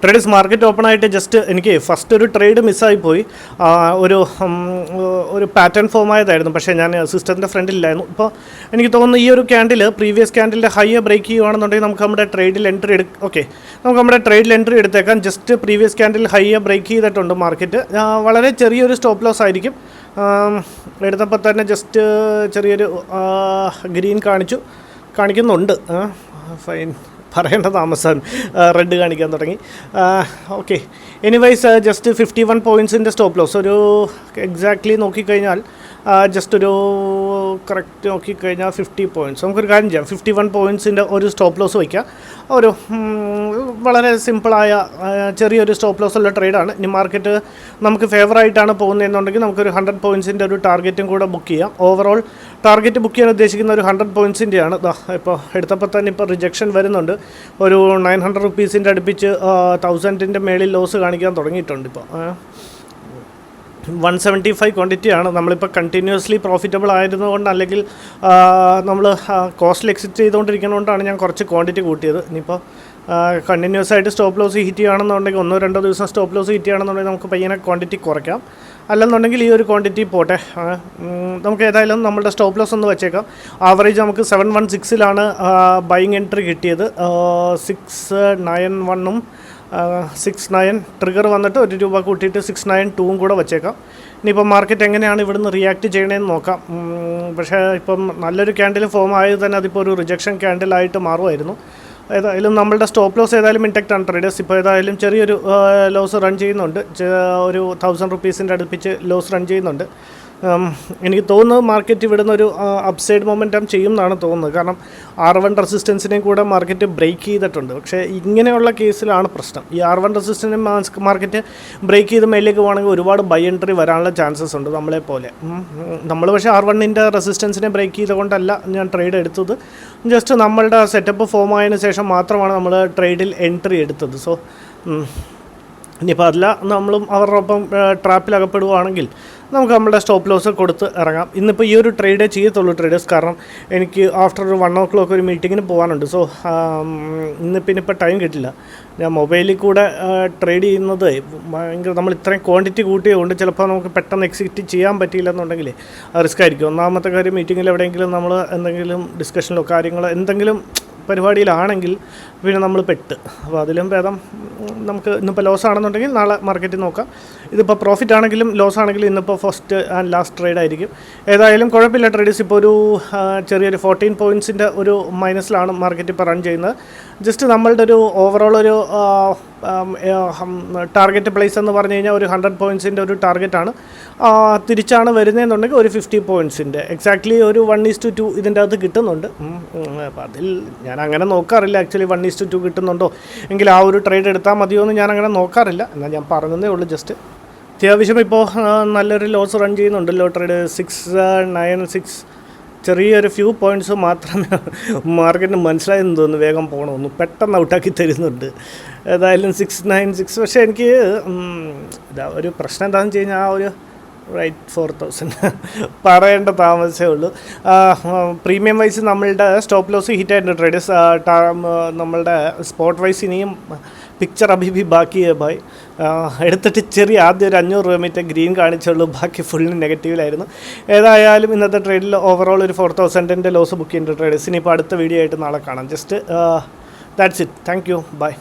Traders market open ആയിട്ട് just എനിക്ക് first ഒരു ട്രേഡ് മിസ്സായിപ്പോയി. ഒരു പാറ്റേൺ ഫോം ആയതായിരുന്നു, പക്ഷേ ഞാൻ സിസ്റ്റത്തിൻ്റെ ഫ്രണ്ടിലായിരുന്നു. ഇപ്പോൾ എനിക്ക് തോന്നുന്നു ഈ ഒരു ക്യാൻഡിൽ പ്രീവിയസ് ക്യാൻഡിലിൻ്റെ ഹൈയെ ബ്രേക്ക് ചെയ്യുകയാണെന്നുണ്ടെങ്കിൽ നമുക്ക് നമ്മുടെ ട്രേഡിൽ എൻട്രി നമുക്ക് നമ്മുടെ ട്രേഡിൽ എൻട്രി എടുത്തേക്കാം. ജസ്റ്റ് പ്രീവിയസ് ക്യാൻഡിൽ ഹൈയെ ബ്രേക്ക് ചെയ്തിട്ടുണ്ട് മാർക്കറ്റ്. വളരെ ചെറിയൊരു സ്റ്റോപ്പ് ലോസ് ആയിരിക്കും. എടുത്തപ്പോൾ തന്നെ ജസ്റ്റ് ചെറിയൊരു ഗ്രീൻ കാണിക്കുന്നുണ്ട്. ഫൈൻ, പറയേണ്ട താമസം റെഡ് കാണിക്കാൻ തുടങ്ങി. ഓക്കെ, എനിവൈസ് ജസ്റ്റ് 51 പോയിൻറ്റ്സിൻ്റെ സ്റ്റോപ്പ് ലോസ്. ഒരു എക്സാക്ട്ലി നോക്കിക്കഴിഞ്ഞാൽ ജസ്റ്റ് ഒരു കറക്റ്റ് നോക്കിക്കഴിഞ്ഞാൽ 50 പോയിൻറ്റ്സ്. നമുക്കൊരു കാര്യം ചെയ്യാം, 51 പോയിൻറ്റ്സിൻ്റെ ഒരു സ്റ്റോപ്പ് ലോസ് വയ്ക്കുക. ഒരു വളരെ സിമ്പിളായ ചെറിയൊരു സ്റ്റോപ്പ് ലോസ് ഉള്ള ട്രേഡാണ്. ഇനി മാർക്കറ്റ് നമുക്ക് ഫേവറായിട്ടാണ് പോകുന്നതെന്നുണ്ടെങ്കിൽ നമുക്കൊരു 100 പോയിൻറ്റ്സിൻ്റെ ഒരു ടാർഗറ്റും കൂടെ ബുക്ക് ചെയ്യാം. ഓവറോൾ ടാർഗറ്റ് ബുക്ക് ചെയ്യാൻ ഉദ്ദേശിക്കുന്ന ഒരു 100 പോയിൻറ്റ്സിൻ്റെയാണ്. ഇപ്പോൾ എടുത്തപ്പോൾ തന്നെ ഇപ്പോൾ റിജക്ഷൻ വരുന്നുണ്ട്. ഒരു 900 റുപ്പീസിൻ്റെ അടുപ്പിച്ച് 1000-ൻ്റെ മേളിൽ ലോസ് കാണിക്കാൻ തുടങ്ങിയിട്ടുണ്ട്. ഇപ്പോൾ 175 ക്വാണ്ടിറ്റിയാണ്. നമ്മളിപ്പോൾ കണ്ടിന്യൂസ്ലി പ്രോഫിറ്റബിൾ ആയിരുന്നതുകൊണ്ട്, അല്ലെങ്കിൽ നമ്മൾ കോസ്റ്റിൽ എക്സിറ്റ് ചെയ്തുകൊണ്ടിരിക്കുന്നതുകൊണ്ടാണ് ഞാൻ കുറച്ച് ക്വാണ്ടിറ്റി കൂട്ടിയത്. ഇനിയിപ്പോൾ കണ്ടിന്യൂസ് ആയിട്ട് സ്റ്റോപ്പ് ലോസ് ഹിറ്റ് ചെയ്യുകയാണെന്നുണ്ടെങ്കിൽ 1-2 ദിവസം സ്റ്റോപ്പ് ലോസ് ഹിറ്റ് ചെയ്യുകയാണെന്നുണ്ടെങ്കിൽ നമുക്ക് പയ്യനെ ക്വാണ്ടിറ്റി കുറയ്ക്കാം. അല്ലെന്നുണ്ടെങ്കിൽ ഈ ഒരു ക്വാണ്ടിറ്റി പോട്ടെ. നമുക്ക് ഏതായാലും നമ്മുടെ സ്റ്റോപ്പ് ലോസ് ഒന്ന് വെച്ചേക്കാം. ആവറേജ് നമുക്ക് 716-ലാണ് ബൈയിങ് എൻട്രി കിട്ടിയത്. 691-ഉം 69 ട്രിഗർ വന്നിട്ട് ₹1 കൂട്ടിയിട്ട് 692-ഉം കൂടെ വെച്ചേക്കാം. ഇനിയിപ്പോൾ മാർക്കറ്റ് എങ്ങനെയാണ് ഇവിടുന്ന് റിയാക്ട് ചെയ്യണമെന്ന് നോക്കാം. പക്ഷേ ഇപ്പം നല്ലൊരു ക്യാൻഡിൽ ഫോം ആയത് തന്നെ അതിപ്പോൾ ഒരു റിജക്ഷൻ ക്യാൻഡിലായിട്ട് മാറുമായിരുന്നു. ഏതായാലും നമ്മളുടെ സ്റ്റോപ്പ് ലോസ് ഏതായാലും ഇൻടാക്റ്റ് ആണ് ട്രേഡേഴ്സ്. ഇപ്പോൾ ഏതായാലും ചെറിയൊരു ലോസ് റൺ ചെയ്യുന്നുണ്ട്. ഒരു 1000 റുപ്പീസിൻ്റെ അടുപ്പിച്ച് ലോസ് റൺ ചെയ്യുന്നുണ്ട്. എനിക്ക് തോന്നുന്നത് മാർക്കറ്റ് ഇവിടുന്ന് ഒരു അപ്സൈഡ് മൊമെൻറ്റം ചെയ്യും എന്നാണ് തോന്നുന്നത്. കാരണം R1 റെസിസ്റ്റൻസിനെയും കൂടെ മാർക്കറ്റ് ബ്രേക്ക് ചെയ്തിട്ടുണ്ട്. പക്ഷേ ഇങ്ങനെയുള്ള കേസിലാണ് പ്രശ്നം. ഈ R1 റെസിസ്റ്റൻസിനെ മാർക്കറ്റ് ബ്രേക്ക് ചെയ്ത് മേലേക്ക് പോകണമെങ്കിൽ ഒരുപാട് ബൈ എൻട്രി വരാനുള്ള ചാൻസസ് ഉണ്ട് നമ്മളെപ്പോലെ. നമ്മൾ പക്ഷേ R1-ൻ്റെ റെസിസ്റ്റൻസിനെ ബ്രേക്ക് ചെയ്തുകൊണ്ടല്ല ഞാൻ ട്രേഡ് എടുത്തത്. ജസ്റ്റ് നമ്മളുടെ സെറ്റപ്പ് ഫോം ആയതിനു ശേഷം മാത്രമാണ് നമ്മൾ ട്രേഡിൽ എൻട്രി എടുത്തത്. സോ ഇനിയിപ്പോൾ അതല്ല നമ്മളും അവരുടെ ഒപ്പം ട്രാപ്പിലകപ്പെടുകയാണെങ്കിൽ നമുക്ക് നമ്മുടെ സ്റ്റോപ്പ് ലോസ് കൊടുത്ത് ഇറങ്ങാം. ഇന്നിപ്പോൾ ഈ ഒരു ട്രേഡേ ചെയ്യത്തുള്ളൂ ട്രേഡേഴ്സ്. കാരണം എനിക്ക് ആഫ്റ്റർ ഒരു 1 o'clock ഒരു മീറ്റിങ്ങിന് പോകാനുണ്ട്. സോ ഇന്നിപ്പോൾ ടൈം കിട്ടില്ല. ഞാൻ മൊബൈലിൽ കൂടെ ട്രേഡ് ചെയ്യുന്നത് ഭയങ്കര, നമ്മൾ ഇത്രയും ക്വാണ്ടിറ്റി കൂട്ടിയതുകൊണ്ട് ചിലപ്പോൾ നമുക്ക് പെട്ടെന്ന് എക്സിക്യൂട്ട് ചെയ്യാൻ പറ്റിയില്ല എന്നുണ്ടെങ്കിൽ റിസ്ക് ആയിരിക്കും. ഒന്നാമത്തെ കാര്യം, മീറ്റിങ്ങിൽ എവിടെയെങ്കിലും നമ്മൾ എന്തെങ്കിലും ഡിസ്കഷനിലോ കാര്യങ്ങളോ എന്തെങ്കിലും പരിപാടിയിലാണെങ്കിൽ പിന്നെ നമ്മൾ പെട്ട്. അപ്പോൾ അതിലും ഭേദം നമുക്ക് ഇന്നിപ്പോൾ ലോസ് ആണെന്നുണ്ടെങ്കിൽ നാളെ മാർക്കറ്റിൽ നോക്കാം. ഇതിപ്പോൾ പ്രോഫിറ്റ് ആണെങ്കിലും ലോസ് ആണെങ്കിലും ഇന്നിപ്പോൾ ഫസ്റ്റ് ആൻഡ് ലാസ്റ്റ് ട്രേഡ് ആയിരിക്കും. ഏതായാലും കുഴപ്പമില്ല ട്രേഡേഴ്സ്. ഇപ്പോൾ ഒരു ചെറിയൊരു 14 പോയിൻറ്റ്സിൻ്റെ ഒരു മൈനസിലാണ് മാർക്കറ്റ് ഇപ്പോൾ റൺ ചെയ്യുന്നത്. ജസ്റ്റ് നമ്മളുടെ ഒരു ഓവറോൾ ഒരു ടാർഗറ്റ് പ്ലേസ് എന്ന് പറഞ്ഞു കഴിഞ്ഞാൽ ഒരു 100 പോയിൻറ്റ്സിൻ്റെ ഒരു ടാർഗറ്റാണ്. തിരിച്ചാണ് വരുന്നതെന്നുണ്ടെങ്കിൽ ഒരു 50 പോയിൻറ്റ്സിൻ്റെ എക്സാക്ട്ലി ഒരു 1:2 ഇതിൻ്റെ അകത്ത് കിട്ടുന്നുണ്ട്. അപ്പോൾ അതിൽ ഞാൻ അങ്ങനെ നോക്കാറില്ല ആക്ച്വലി 1:2 കിട്ടുന്നുണ്ടോ എങ്കിൽ ആ ഒരു ട്രേഡ് എടുത്താൽ മതിയോ എന്ന് ഞാൻ അങ്ങനെ നോക്കാറില്ല. എന്നാൽ ഞാൻ പറഞ്ഞതേ ഉള്ളൂ. ജസ്റ്റ് അത്യാവശ്യം ഇപ്പോൾ നല്ലൊരു ലോസ് റൺ ചെയ്യുന്നുണ്ടല്ലോ ട്രേഡ്. 696 ചെറിയൊരു ഫ്യൂ പോയിൻറ്റ്സ് മാത്രമേ മാർക്കറ്റിന് മനസ്സിലായെന്ന് തോന്നുന്നു. വേഗം പോകണമെന്ന് പെട്ടെന്ന് ഔട്ടാക്കി തരുന്നുണ്ട്. ഏതായാലും 696. പക്ഷേ എനിക്ക് ഒരു പ്രശ്നം എന്താണെന്ന് വെച്ച് കഴിഞ്ഞാൽ ആ ഒരു റൈറ്റ് 4000 പറയേണ്ട താമസമേ ഉള്ളൂ. പ്രീമിയം വൈസ് നമ്മളുടെ സ്റ്റോപ്പ് ലോസ് ഹിറ്റ് ആയിട്ടുണ്ട് ട്രേഡേഴ്സ്. നമ്മളുടെ സ്പോട്ട് വൈസ് ഇനിയും പിക്ചർ അഭിഭി ബാക്കി ഭായ്. എടുത്തിട്ട് ചെറിയ ആദ്യം ഒരു 500 രൂപ മീറ്റർ ഗ്രീൻ കാണിച്ചുള്ളൂ, ബാക്കി ഫുള്ള് നെഗറ്റീവിലായിരുന്നു. ഏതായാലും ഇന്നത്തെ ട്രേഡിൽ ഓവറോൾ ഒരു 4000-ൻ്റെ ലോസ് ബുക്ക് ചെയ്യുന്നുണ്ട് ട്രേഡേഴ്സ്. ഇനിയിപ്പോൾ അടുത്ത വീഡിയോ ആയിട്ട് നാളെ കാണാം. Just that's it. Thank you, by.